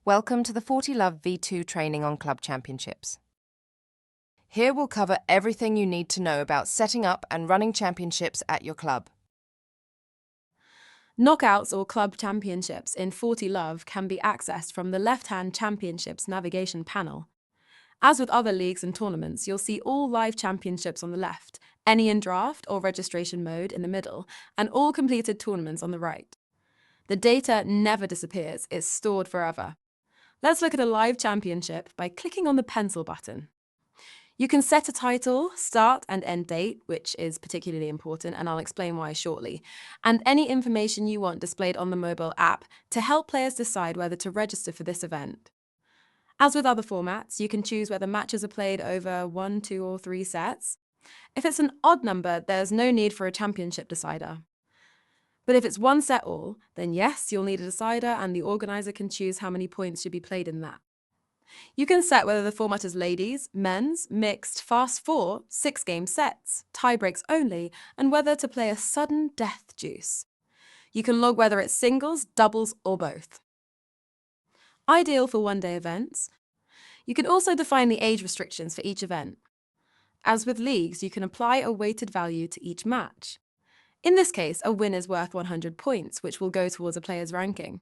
Welcome to the 40 Love V2 training on club championships. Here we'll cover everything you need to know about setting up and running championships at your club. Knockouts or club championships in 40 Love can be accessed from the left-hand Championships navigation panel. As with other leagues and tournaments, you'll see all live championships on the left, any in draft or registration mode in the middle, and all completed tournaments on the right. The data never disappears, it's stored forever. Let's look at a live championship by clicking on the pencil button. You can set a title, start and end date, which is particularly important, and I'll explain why shortly, and any information you want displayed on the mobile app to help players decide whether to register for this event. As with other formats, you can choose whether matches are played over 1, 2, or 3 sets. If it's an odd number, there's no need for a championship decider. But if it's one set all, then yes, you'll need a decider and the organizer can choose how many points should be played in that. You can set whether the format is ladies, men's, mixed, fast 4, 6-game sets, tie breaks only, and whether to play a sudden death juice. You can log whether it's singles, doubles, or both. Ideal for one-day events. You can also define the age restrictions for each event. As with leagues, you can apply a weighted value to each match. In this case, a win is worth 100 points, which will go towards a player's ranking.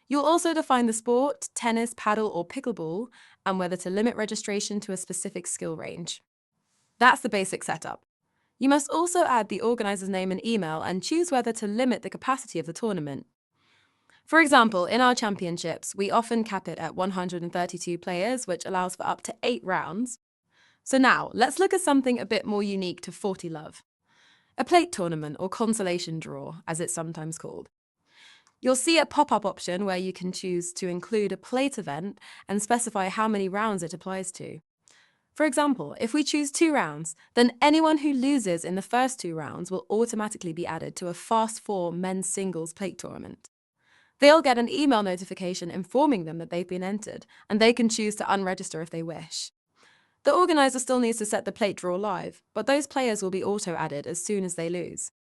You'll also define the sport, tennis, paddle, or pickleball, and whether to limit registration to a specific skill range. That's the basic setup. You must also add the organizer's name and email and choose whether to limit the capacity of the tournament. For example, in our championships, we often cap it at 132 players, which allows for up to 8 rounds. So now, let's look at something a bit more unique to 40 Love. A plate tournament, or consolation draw, as it's sometimes called. You'll see a pop-up option where you can choose to include a plate event and specify how many rounds it applies to. For example, if we choose 2 rounds, then anyone who loses in the first 2 rounds will automatically be added to a Fast 4 men's singles plate tournament. They'll get an email notification informing them that they've been entered, and they can choose to unregister if they wish. The organizer still needs to set the plate draw live, but those players will be auto-added as soon as they lose.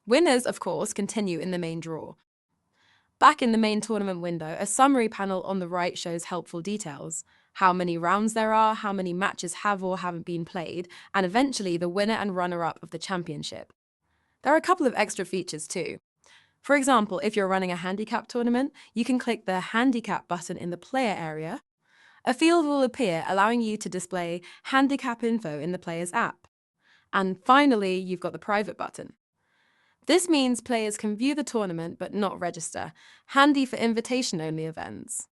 Winners, of course, continue in the main draw. Back in the main tournament window, a summary panel on the right shows helpful details: how many rounds there are, how many matches have or haven't been played, and eventually the winner and runner-up of the championship. There are a couple of extra features too. For example, if you're running a handicap tournament, you can click the handicap button in the player area. A field will appear allowing you to display handicap info in the player's app. And finally, you've got the private button. This means players can view the tournament but not register, handy for invitation-only events.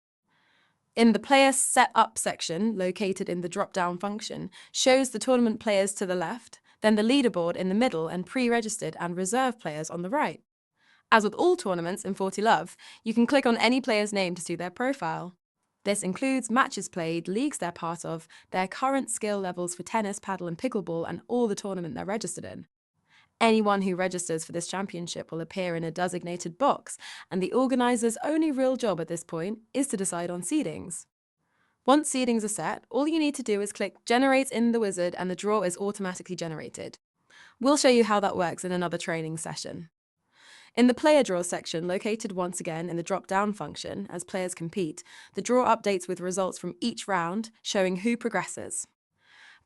In the Player Setup section, located in the drop-down function, shows the tournament players to the left, then the leaderboard in the middle and pre-registered and reserved players on the right. As with all tournaments in 40 Love, you can click on any player's name to see their profile. This includes matches played, leagues they're part of, their current skill levels for tennis, paddle and pickleball, and all the tournament they're registered in. Anyone who registers for this championship will appear in a designated box, and the organizer's only real job at this point is to decide on seedings. Once seedings are set, all you need to do is click Generate in the wizard and the draw is automatically generated. We'll show you how that works in another training session. In the player draw section, located once again in the drop-down function, as players compete, the draw updates with results from each round, showing who progresses.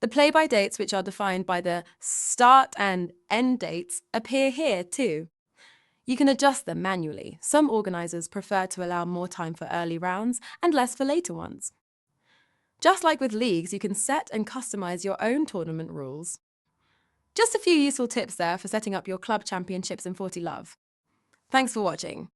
The play-by dates, which are defined by the start and end dates, appear here too. You can adjust them manually. Some organizers prefer to allow more time for early rounds and less for later ones. Just like with leagues, you can set and customize your own tournament rules. Just a few useful tips there for setting up your club championships in 40 Love. Thanks for watching.